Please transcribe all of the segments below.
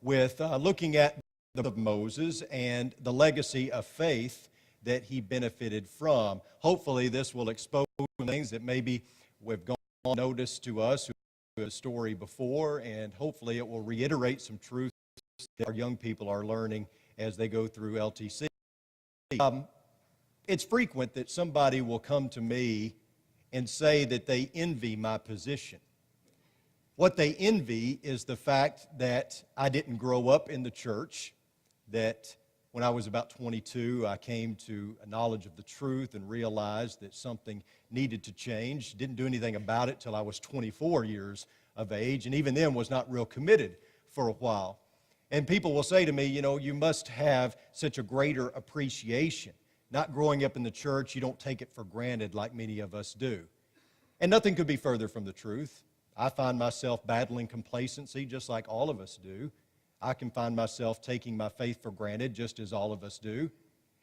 with looking at the of Moses and the legacy of faith that he benefited from. Hopefully this will expose things that maybe we've gone unnoticed to us who heard the story before, and hopefully it will reiterate some truths that our young people are learning as they go through LTC. It's frequent that somebody will come to me and say that they envy my position. What they envy is the fact that I didn't grow up in the church, that when I was about 22, I came to a knowledge of the truth and realized that something needed to change. Didn't do anything about it till I was 24 years of age, and even then was not real committed for a while. And people will say to me, you know, you must have such a greater appreciation. Not growing up in the church, you don't take it for granted like many of us do. And nothing could be further from the truth. I find myself battling complacency just like all of us do. I can find myself taking my faith for granted just as all of us do.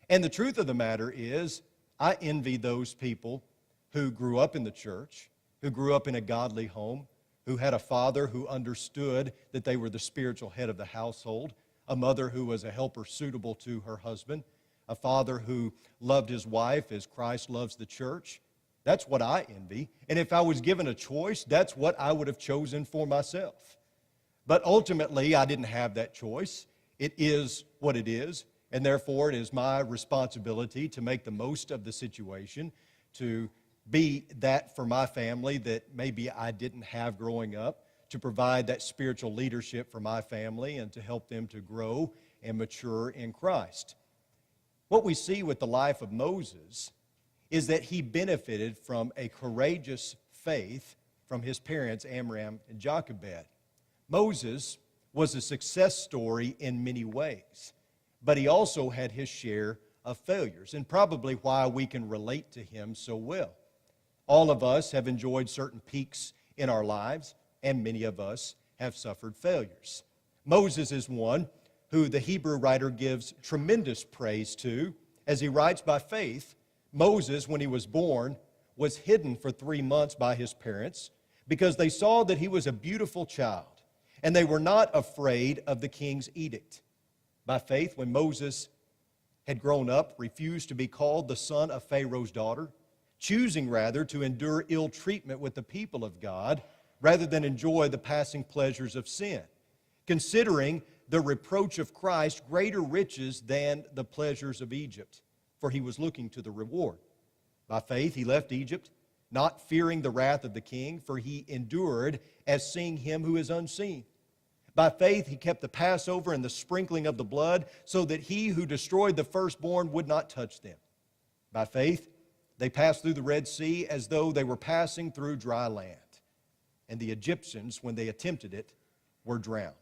And the truth of the matter is, I envy those people who grew up in the church, who grew up in a godly home, who had a father who understood that they were the spiritual head of the household, a mother who was a helper suitable to her husband, a father who loved his wife as Christ loves the church. That's what I envy. And if I was given a choice, that's what I would have chosen for myself. But ultimately, I didn't have that choice. It is what it is, and therefore it is my responsibility to make the most of the situation, to be that for my family that maybe I didn't have growing up, to provide that spiritual leadership for my family and to help them to grow and mature in Christ. What we see with the life of Moses is that he benefited from a courageous faith from his parents, Amram and Jochebed. Moses was a success story in many ways, but he also had his share of failures, and probably why we can relate to him so well. All of us have enjoyed certain peaks in our lives, and many of us have suffered failures. Moses is one who the Hebrew writer gives tremendous praise to, as he writes, by faith, Moses, when he was born, was hidden for 3 months by his parents because they saw that he was a beautiful child, and they were not afraid of the king's edict. By faith, when Moses had grown up, refused to be called the son of Pharaoh's daughter, choosing rather to endure ill treatment with the people of God rather than enjoy the passing pleasures of sin, considering the reproach of Christ greater riches than the pleasures of Egypt, for he was looking to the reward. By faith he left Egypt, not fearing the wrath of the king, for he endured as seeing him who is unseen. By faith he kept the Passover and the sprinkling of the blood, so that he who destroyed the firstborn would not touch them. By faith they passed through the Red Sea as though they were passing through dry land, and the Egyptians, when they attempted it, were drowned.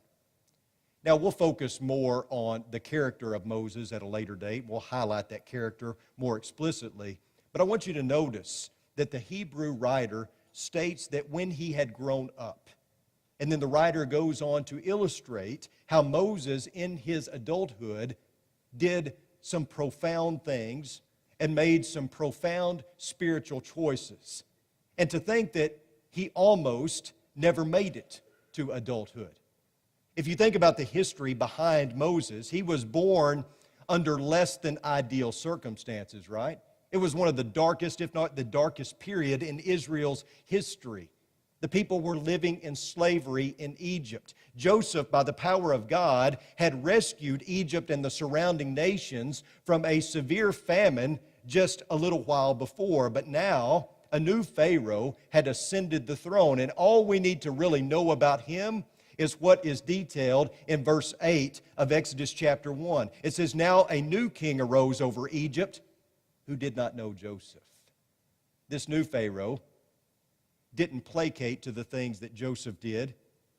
Now, we'll focus more on the character of Moses at a later date. We'll highlight that character more explicitly. But I want you to notice that the Hebrew writer states that when he had grown up, and then the writer goes on to illustrate how Moses in his adulthood did some profound things and made some profound spiritual choices. And to think that he almost never made it to adulthood. If you think about the history behind Moses, he was born under less than ideal circumstances, right? It was one of the darkest, if not the darkest period in Israel's history. The people were living in slavery in Egypt. Joseph, by the power of God, had rescued Egypt and the surrounding nations from a severe famine just a little while before. But now, a new Pharaoh had ascended the throne, and all we need to really know about him is what is detailed in verse 8 of Exodus chapter 1. It says, "Now a new king arose over Egypt who did not know Joseph." This new Pharaoh didn't placate to the things that Joseph did.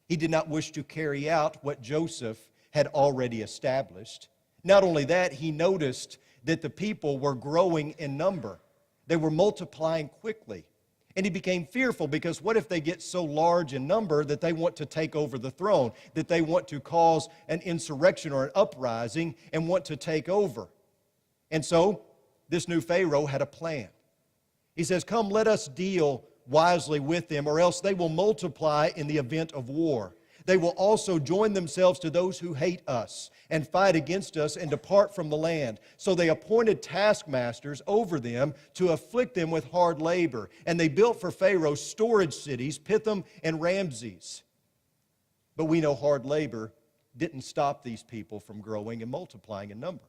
He did not wish to carry out what Joseph had already established. Not only that, he noticed that the people were growing in number. They were multiplying quickly. And he became fearful because what if they get so large in number that they want to take over the throne, that they want to cause an insurrection or an uprising and want to take over? And so this new Pharaoh had a plan. He says, "Come, let us deal wisely with them, or else they will multiply in the event of war. They will also join themselves to those who hate us and fight against us and depart from the land. So they appointed taskmasters over them to afflict them with hard labor. And they built for Pharaoh storage cities, Pithom and Ramses. But we know hard labor didn't stop these people from growing and multiplying in number.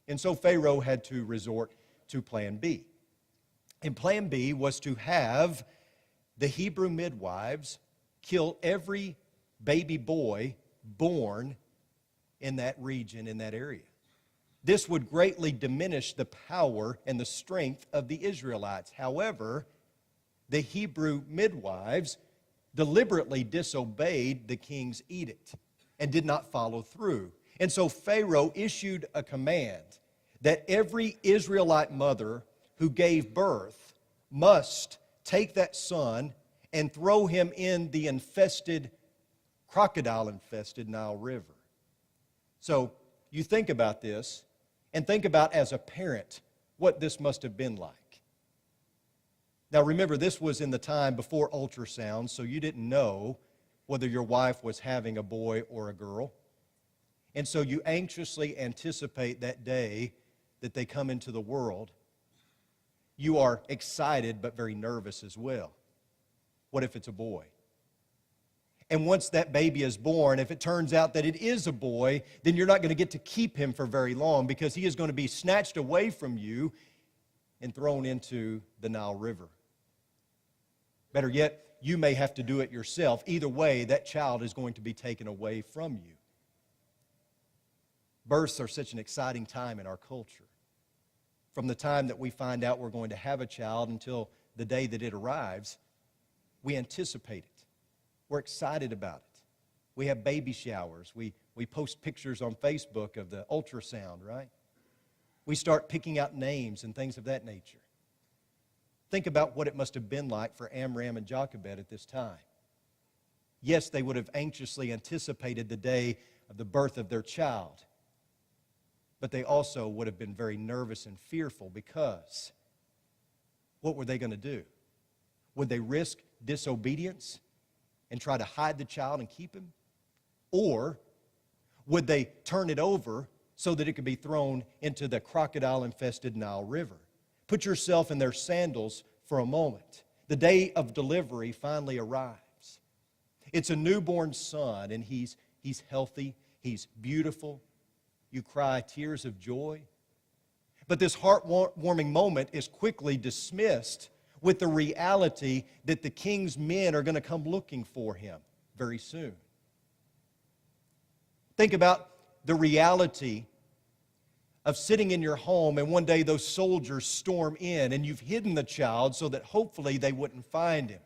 And so Pharaoh had to resort to plan B. And plan B was to have the Hebrew midwives kill every baby boy born in that region, in that area. This would greatly diminish the power and the strength of the Israelites. However, the Hebrew midwives deliberately disobeyed the king's edict and did not follow through. And so Pharaoh issued a command that every Israelite mother who gave birth must take that son and throw him in the crocodile-infested Nile River. So you think about this, and think about as a parent what this must have been like. Now remember, this was in the time before ultrasound, so you didn't know whether your wife was having a boy or a girl. And so you anxiously anticipate that day that they come into the world. You are excited but very nervous as well. What if it's a boy? And once that baby is born, if it turns out that it is a boy, then you're not going to get to keep him for very long because he is going to be snatched away from you and thrown into the Nile River. Better yet, you may have to do it yourself. Either way, that child is going to be taken away from you. Births are such an exciting time in our culture. From the time that we find out we're going to have a child until the day that it arrives, we anticipate it. We're excited about it. We have baby showers. We post pictures on Facebook of the ultrasound, right? We start picking out names and things of that nature. Think about what it must have been like for Amram and Jochebed at this time. Yes, they would have anxiously anticipated the day of the birth of their child, but they also would have been very nervous and fearful because what were they going to do? Would they risk disobedience and try to hide the child and keep him? Or would they turn it over so that it could be thrown into the crocodile-infested Nile River? Put yourself in their sandals for a moment. The day of delivery finally arrives. It's a newborn son, and he's healthy, he's beautiful. You cry tears of joy. But this heartwarming moment is quickly dismissed with the reality that the king's men are going to come looking for him very soon. Think about the reality of sitting in your home and one day those soldiers storm in and you've hidden the child so that hopefully they wouldn't find him.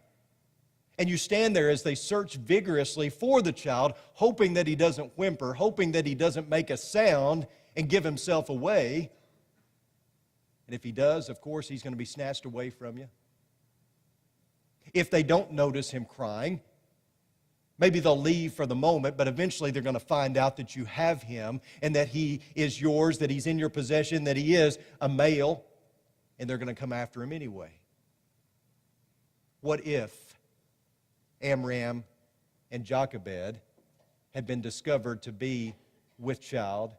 And you stand there as they search vigorously for the child, hoping that he doesn't whimper, hoping that he doesn't make a sound and give himself away. And if he does, of course, he's going to be snatched away from you. If they don't notice him crying, maybe they'll leave for the moment, but eventually they're going to find out that you have him and that he is yours, that he's in your possession, that he is a male, and they're going to come after him anyway. What if Amram and Jochebed had been discovered to be with child?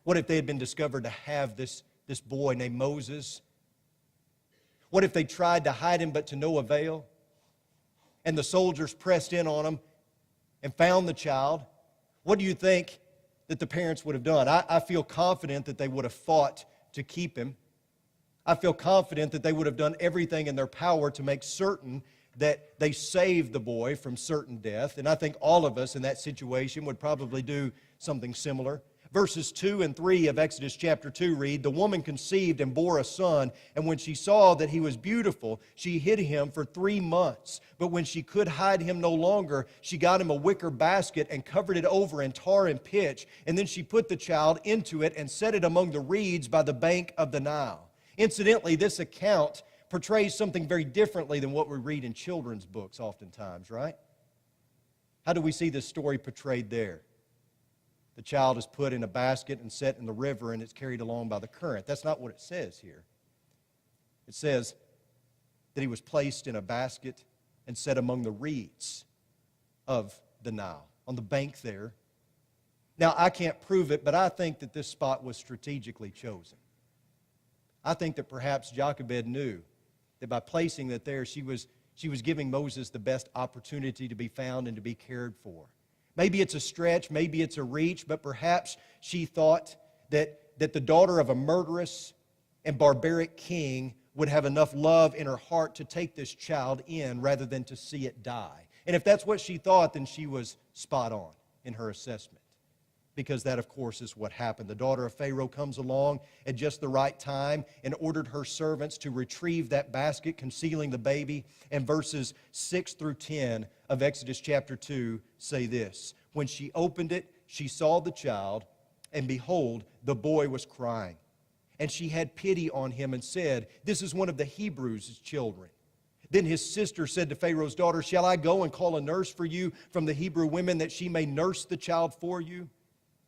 What if they had been discovered to have this boy named Moses? What if they tried to hide him but to no avail? And the soldiers pressed in on him and found the child? What do you think that the parents would have done? I feel confident that they would have fought to keep him. I feel confident that they would have done everything in their power to make certain that they saved the boy from certain death. And I think all of us in that situation would probably do something similar. Verses 2 and 3 of Exodus chapter 2 read, "The woman conceived and bore a son, and when she saw that he was beautiful, she hid him for 3 months. But when she could hide him no longer, she got him a wicker basket and covered it over in tar and pitch. And then she put the child into it and set it among the reeds by the bank of the Nile." Incidentally, this account portrays something very differently than what we read in children's books oftentimes, right? How do we see this story portrayed there? The child is put in a basket and set in the river and it's carried along by the current. That's not what it says here. It says that he was placed in a basket and set among the reeds. of the Nile, on the bank there. Now, I can't prove it, but I think that this spot was strategically chosen. I think that perhaps Jochebed knew that by placing it there, she was giving Moses the best opportunity to be found and to be cared for. Maybe it's a stretch, maybe it's a reach, but perhaps she thought that the daughter of a murderous and barbaric king would have enough love in her heart to take this child in rather than to see it die. And if that's what she thought, then she was spot on in her assessment. Because that, of course, is what happened. The daughter of Pharaoh comes along at just the right time and ordered her servants to retrieve that basket concealing the baby. And verses 6 through 10 of Exodus chapter 2 say this: When she opened it, she saw the child, and behold, the boy was crying. And she had pity on him and said, "This is one of the Hebrews' children." Then his sister said to Pharaoh's daughter, "Shall I go and call a nurse for you from the Hebrew women that she may nurse the child for you?"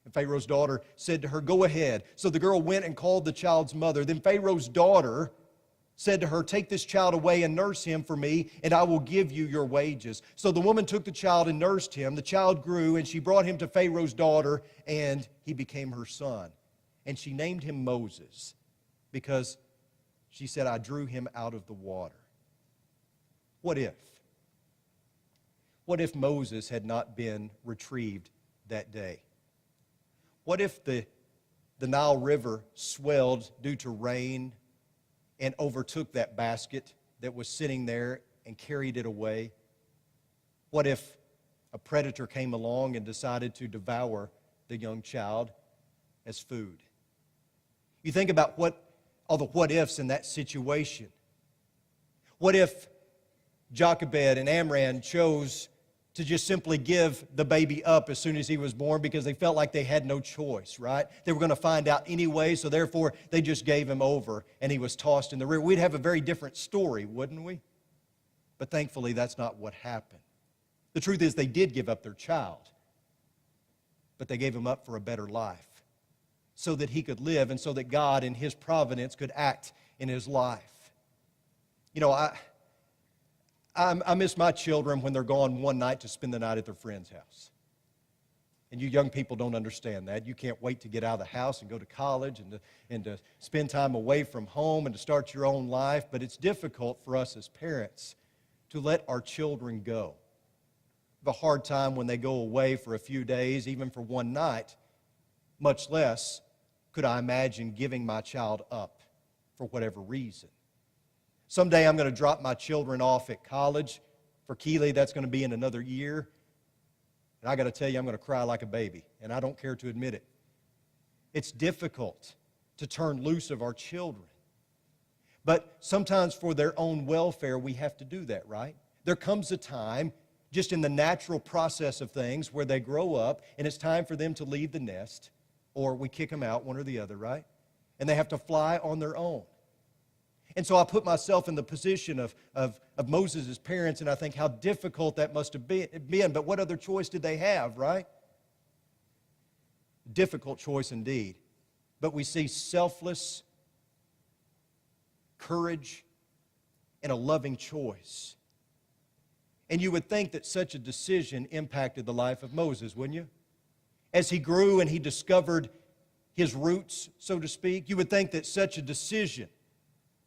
And Pharaoh's daughter said to her, "Go ahead." So the girl went and called the child's mother. Then Pharaoh's daughter said to her, "Take this child away and nurse him for me, and I will give you your wages." So the woman took the child and nursed him. The child grew, and she brought him to Pharaoh's daughter, and he became her son. And she named him Moses, because she said, "I drew him out of the water." What if? What if Moses had not been retrieved that day? What if the Nile River swelled due to rain and overtook that basket that was sitting there and carried it away? What if a predator came along and decided to devour the young child as food? You think about all the what ifs in that situation. What if Jochebed and Amram chose to just simply give the baby up as soon as he was born because they felt like they had no choice, right? They were going to find out anyway, so therefore they just gave him over and he was tossed in the river. We'd have a very different story, wouldn't we? But thankfully, that's not what happened. The truth is they did give up their child, but they gave him up for a better life so that he could live and so that God in His providence could act in his life. You know, I miss my children when they're gone one night to spend the night at their friend's house. And you young people don't understand that. You can't wait to get out of the house and go to college and to spend time away from home and to start your own life. But it's difficult for us as parents to let our children go. We have a hard time when they go away for a few days, even for one night. Much less could I imagine giving my child up for whatever reason. Someday I'm going to drop my children off at college. For Keeley, that's going to be in another year. And I got to tell you, I'm going to cry like a baby, and I don't care to admit it. It's difficult to turn loose of our children. But sometimes for their own welfare, we have to do that, right? There comes a time, just in the natural process of things, where they grow up, and it's time for them to leave the nest, or we kick them out, one or the other, right? And they have to fly on their own. And so I put myself in the position of Moses' parents, and I think how difficult that must have been. But what other choice did they have, right? Difficult choice indeed. But we see selfless courage and a loving choice. And you would think that such a decision impacted the life of Moses, wouldn't you? As he grew and he discovered his roots, so to speak, you would think that such a decision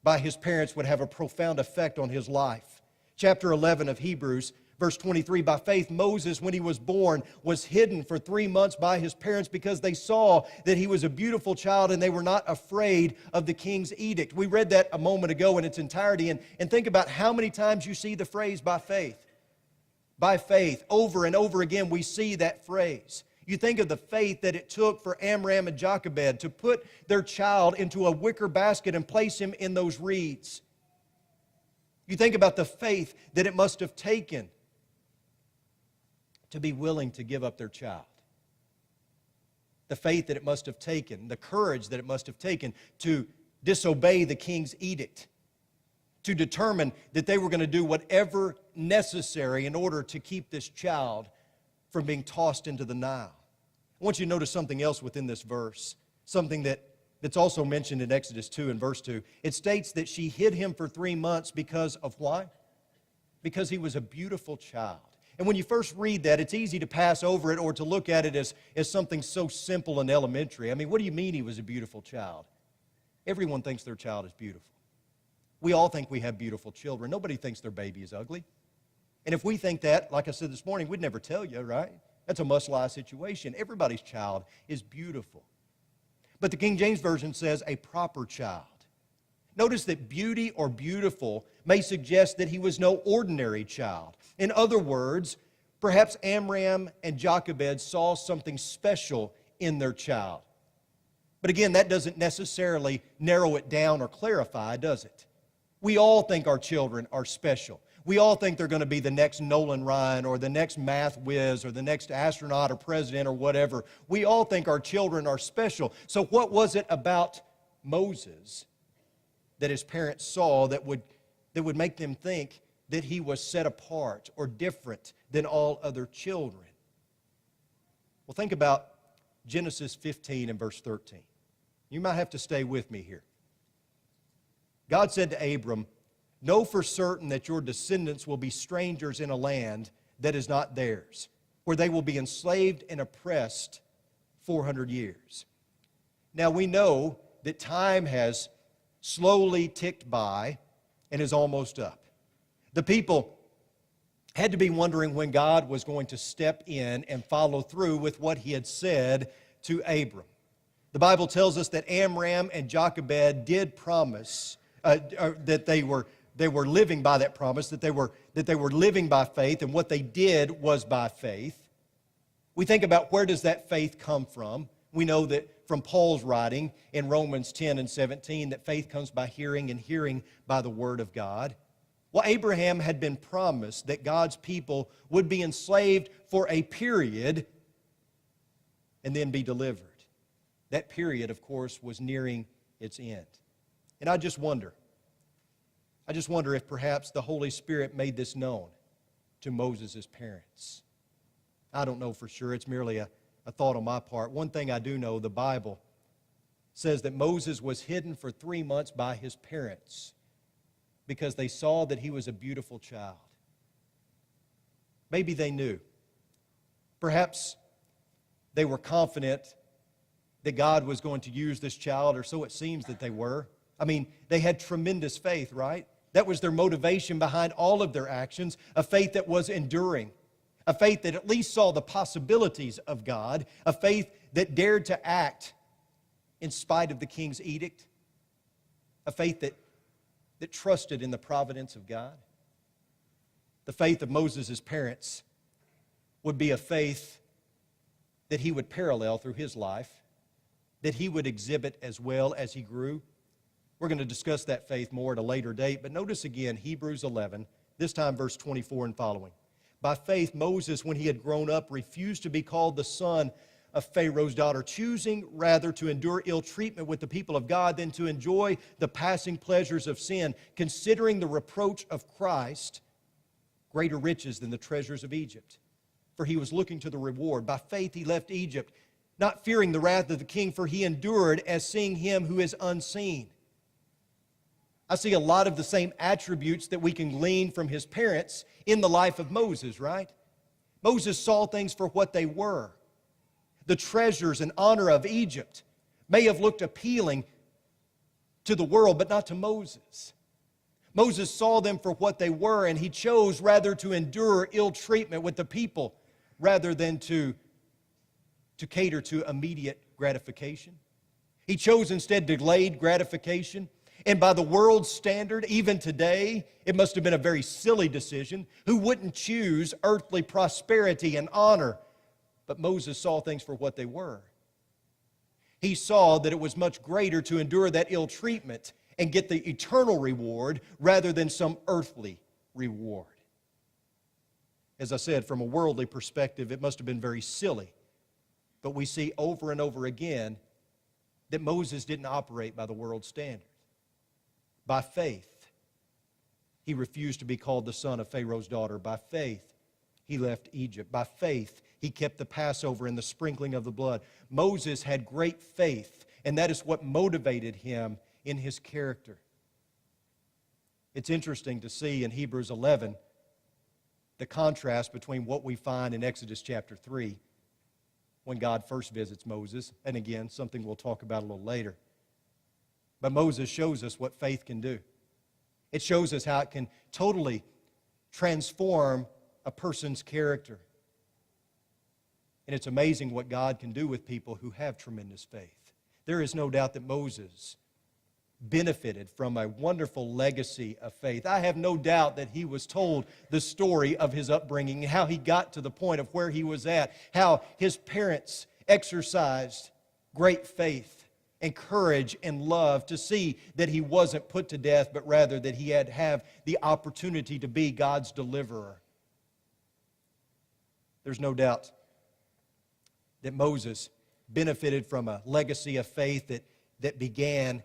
by his parents would have a profound effect on his life. Chapter 11 of Hebrews, verse 23, by faith Moses, when he was born, was hidden for 3 months by his parents because they saw that he was a beautiful child and they were not afraid of the king's edict. We read that a moment ago in its entirety, and think about how many times you see the phrase by faith. By faith, over and over again we see that phrase. You think of the faith that it took for Amram and Jochebed to put their child into a wicker basket and place him in those reeds. You think about the faith that it must have taken to be willing to give up their child. The faith that it must have taken, the courage that it must have taken to disobey the king's edict, to determine that they were going to do whatever necessary in order to keep this child from being tossed into the Nile. I want you to notice something else within this verse, something that's also mentioned in Exodus 2 and verse 2. It states that she hid him for 3 months because of why? Because he was a beautiful child. And when you first read that, it's easy to pass over it or to look at it as something so simple and elementary. I mean, what do you mean he was a beautiful child? Everyone thinks their child is beautiful. We all think we have beautiful children. Nobody thinks their baby is ugly. And if we think that, like I said this morning, we'd never tell you, right? That's a must-lie situation. Everybody's child is beautiful. But the King James Version says a proper child. Notice that beauty or beautiful may suggest that he was no ordinary child. In other words, perhaps Amram and Jochebed saw something special in their child. But again, that doesn't necessarily narrow it down or clarify, does it? We all think our children are special. We all think they're going to be the next Nolan Ryan or the next math whiz or the next astronaut or president or whatever. We all think our children are special. So what was it about Moses that his parents saw that would make them think that he was set apart or different than all other children? Well, think about Genesis 15 and verse 13. You might have to stay with me here. God said to Abram, "Know for certain that your descendants will be strangers in a land that is not theirs, where they will be enslaved and oppressed 400 years." Now we know that time has slowly ticked by and is almost up. The people had to be wondering when God was going to step in and follow through with what he had said to Abram. The Bible tells us that Amram and Jochebed did promise that they were living by that promise, that they were living by faith, and what they did was by faith. We think about where does that faith come from. We know that from Paul's writing in Romans 10 and 17 that faith comes by hearing and hearing by the Word of God. Well, Abraham had been promised that God's people would be enslaved for a period and then be delivered. That period, of course, was nearing its end. And I just wonder if perhaps the Holy Spirit made this known to Moses' parents. I don't know for sure. It's merely a thought on my part. One thing I do know, the Bible says that Moses was hidden for 3 months by his parents because they saw that he was a beautiful child. Maybe they knew. Perhaps they were confident that God was going to use this child, or so it seems that they were. I mean, they had tremendous faith, right? That was their motivation behind all of their actions, a faith that was enduring, a faith that at least saw the possibilities of God, a faith that dared to act in spite of the king's edict, a faith that trusted in the providence of God. The faith of Moses' parents would be a faith that he would parallel through his life, that he would exhibit as well as he grew. We're going to discuss that faith more at a later date, but notice again Hebrews 11, this time verse 24 and following. By faith, Moses, when he had grown up, refused to be called the son of Pharaoh's daughter, choosing rather to endure ill treatment with the people of God than to enjoy the passing pleasures of sin, considering the reproach of Christ greater riches than the treasures of Egypt. For he was looking to the reward. By faith he left Egypt, not fearing the wrath of the king, for he endured as seeing him who is unseen. I see a lot of the same attributes that we can glean from his parents in the life of Moses, right? Moses saw things for what they were. The treasures and honor of Egypt may have looked appealing to the world, but not to Moses. Moses saw them for what they were, and he chose rather to endure ill treatment with the people rather than to cater to immediate gratification. He chose instead delayed gratification. And by the world's standard, even today, it must have been a very silly decision. Who wouldn't choose earthly prosperity and honor? But Moses saw things for what they were. He saw that it was much greater to endure that ill treatment and get the eternal reward rather than some earthly reward. As I said, from a worldly perspective, it must have been very silly. But we see over and over again that Moses didn't operate by the world's standard. By faith, he refused to be called the son of Pharaoh's daughter. By faith, he left Egypt. By faith, he kept the Passover and the sprinkling of the blood. Moses had great faith, and that is what motivated him in his character. It's interesting to see in Hebrews 11 the contrast between what we find in Exodus chapter 3 when God first visits Moses, and again, something we'll talk about a little later. But Moses shows us what faith can do. It shows us how it can totally transform a person's character. And it's amazing what God can do with people who have tremendous faith. There is no doubt that Moses benefited from a wonderful legacy of faith. I have no doubt that he was told the story of his upbringing, how he got to the point of where he was at, how his parents exercised great faith and courage and love to see that he wasn't put to death, but rather that he had have the opportunity to be God's deliverer. There's no doubt that Moses benefited from a legacy of faith that began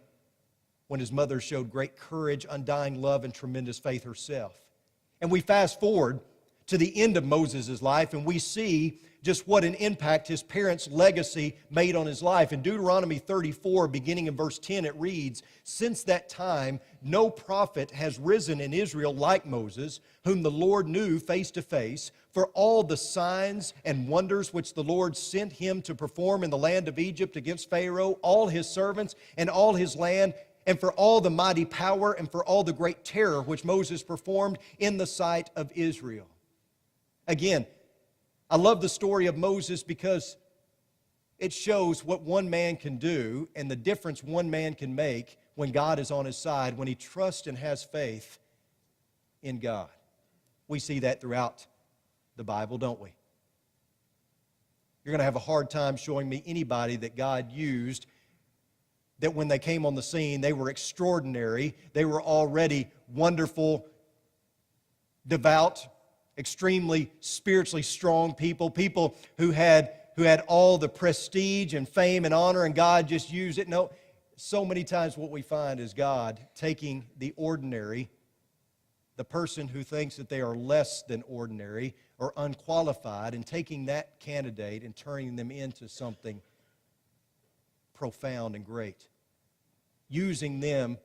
when his mother showed great courage, undying love, and tremendous faith herself. And we fast forward to the end of Moses' life, and we see just what an impact his parents' legacy made on his life. In Deuteronomy 34, beginning in verse 10, it reads, "Since that time, no prophet has risen in Israel like Moses, whom the Lord knew face to face, for all the signs and wonders which the Lord sent him to perform in the land of Egypt against Pharaoh, all his servants, and all his land, and for all the mighty power and for all the great terror which Moses performed in the sight of Israel." Again, I love the story of Moses because it shows what one man can do and the difference one man can make when God is on his side, when he trusts and has faith in God. We see that throughout the Bible, don't we? You're going to have a hard time showing me anybody that God used that when they came on the scene, they were extraordinary. They were already wonderful, devout, extremely spiritually strong people who had all the prestige and fame and honor, and God just used it. No, so many times what we find is God taking the ordinary, the person who thinks that they are less than ordinary or unqualified, and taking that candidate and turning them into something profound and great, using them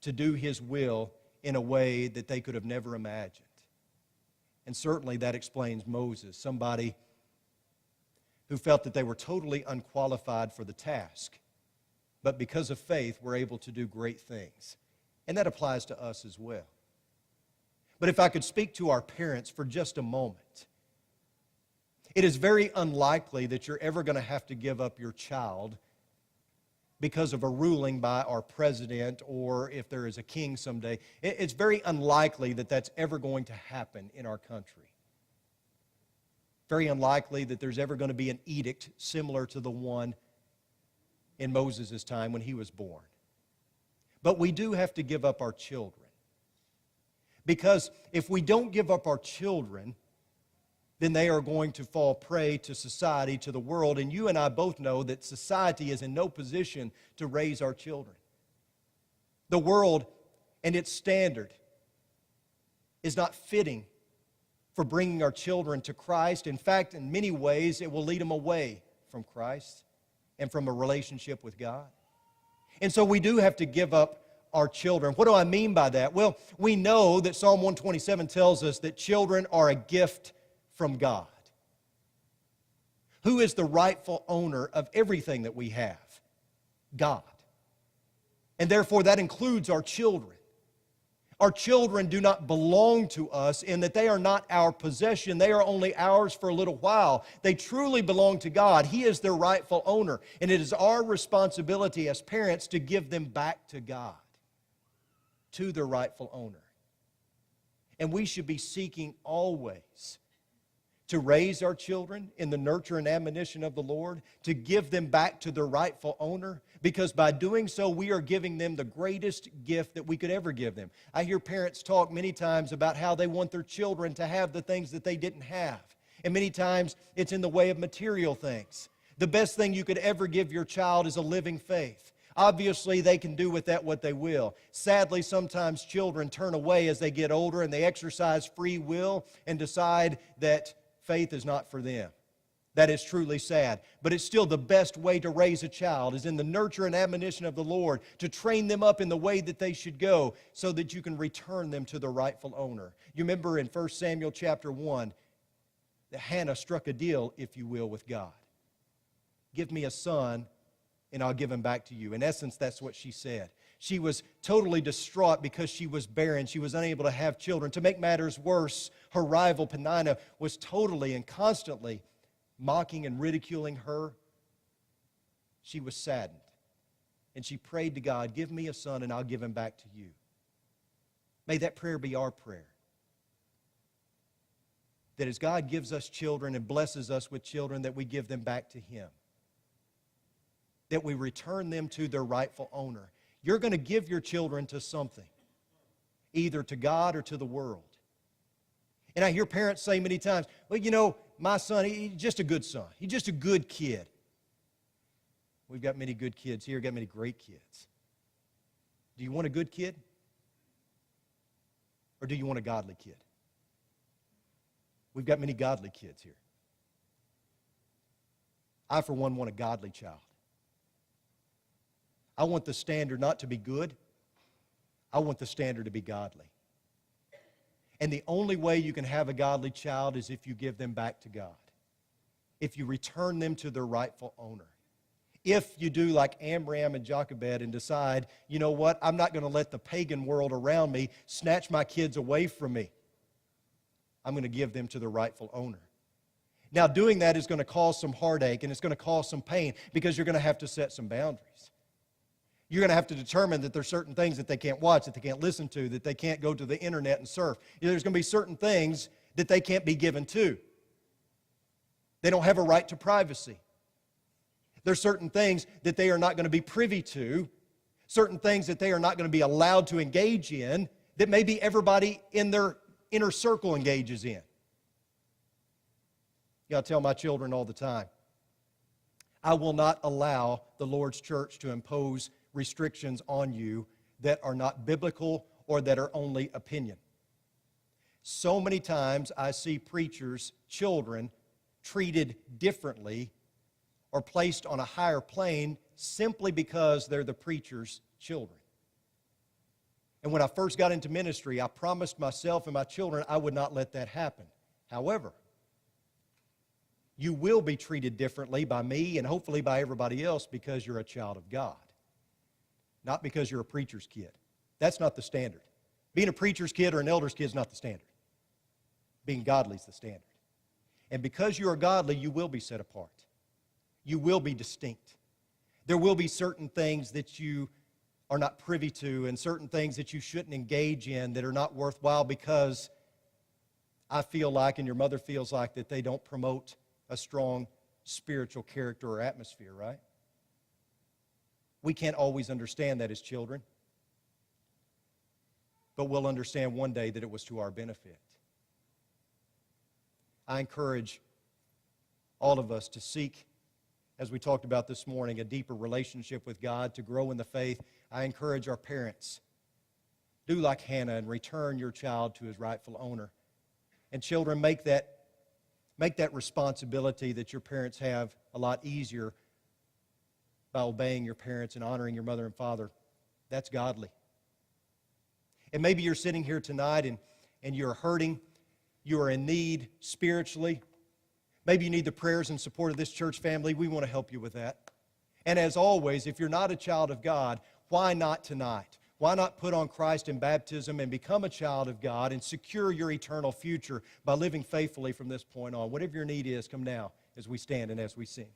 to do His will in a way that they could have never imagined. And certainly that explains Moses, somebody who felt that they were totally unqualified for the task, but because of faith were able to do great things. And that applies to us as well. But if I could speak to our parents for just a moment, it is very unlikely that you're ever going to have to give up your child because of a ruling by our president, or if there is a king someday. It's very unlikely that that's ever going to happen in our country. Very unlikely that there's ever going to be an edict similar to the one in Moses' time when he was born. But we do have to give up our children. Because if we don't give up our children, then they are going to fall prey to society, to the world. And you and I both know that society is in no position to raise our children. The world and its standard is not fitting for bringing our children to Christ. In fact, in many ways, it will lead them away from Christ and from a relationship with God. And so we do have to give up our children. What do I mean by that? Well, we know that Psalm 127 tells us that children are a gift from God. Who is the rightful owner of everything that we have? God. And therefore that includes our children. Our children do not belong to us in that they are not our possession. They are only ours for a little while. They truly belong to God. He is their rightful owner. And it is our responsibility as parents to give them back to God, to their rightful owner. And we should be seeking always to raise our children in the nurture and admonition of the Lord, to give them back to their rightful owner, because by doing so, we are giving them the greatest gift that we could ever give them. I hear parents talk many times about how they want their children to have the things that they didn't have. And many times, it's in the way of material things. The best thing you could ever give your child is a living faith. Obviously, they can do with that what they will. Sadly, sometimes children turn away as they get older and they exercise free will and decide that faith is not for them. That is truly sad. But it's still the best way to raise a child is in the nurture and admonition of the Lord, to train them up in the way that they should go so that you can return them to the rightful owner. You remember in 1 Samuel chapter 1 that Hannah struck a deal, if you will, with God. Give me a son and I'll give him back to you. In essence, that's what she said. She was totally distraught because she was barren. She was unable to have children. To make matters worse, her rival Peninnah was totally and constantly mocking and ridiculing her. She was saddened. And she prayed to God, give me a son and I'll give him back to you. May that prayer be our prayer. That as God gives us children and blesses us with children, that we give them back to Him. That we return them to their rightful owner. You're going to give your children to something, either to God or to the world. And I hear parents say many times, well, you know, my son, he's just a good son. He's just a good kid. We've got many good kids here, got many great kids. Do you want a good kid? Or do you want a godly kid? We've got many godly kids here. I, for one, want a godly child. I want the standard not to be good. I want the standard to be godly. And the only way you can have a godly child is if you give them back to God. If you return them to their rightful owner. If you do like Amram and Jochebed and decide, you know what, I'm not going to let the pagan world around me snatch my kids away from me. I'm going to give them to the rightful owner. Now, doing that is going to cause some heartache and it's going to cause some pain because you're going to have to set some boundaries. You're going to have to determine that there's certain things that they can't watch, that they can't listen to, that they can't go to the internet and surf. There's going to be certain things that they can't be given to. They don't have a right to privacy. There's certain things that they are not going to be privy to, certain things that they are not going to be allowed to engage in, that maybe everybody in their inner circle engages in. I tell my children all the time, I will not allow the Lord's church to impose restrictions on you that are not biblical or that are only opinion. So many times I see preachers' children treated differently or placed on a higher plane simply because they're the preacher's children. And when I first got into ministry, I promised myself and my children I would not let that happen. However, you will be treated differently by me and hopefully by everybody else because you're a child of God, not because you're a preacher's kid. That's not the standard. Being a preacher's kid or an elder's kid is not the standard. Being godly is the standard. And because you are godly, you will be set apart. You will be distinct. There will be certain things that you are not privy to and certain things that you shouldn't engage in that are not worthwhile because I feel like and your mother feels like that they don't promote a strong spiritual character or atmosphere, right? We can't always understand that as children, but we'll understand one day that it was to our benefit. I encourage all of us to seek, as we talked about this morning, a deeper relationship with God, to grow in the faith. I encourage our parents, do like Hannah and return your child to his rightful owner. And children, make that responsibility that your parents have a lot easier by obeying your parents and honoring your mother and father. That's godly. And maybe you're sitting here tonight and you're hurting, you are in need spiritually. Maybe you need the prayers and support of this church family. We want to help you with that. And as always, if you're not a child of God, why not tonight? Why not put on Christ in baptism and become a child of God and secure your eternal future by living faithfully from this point on? Whatever your need is, come now as we stand and as we sing.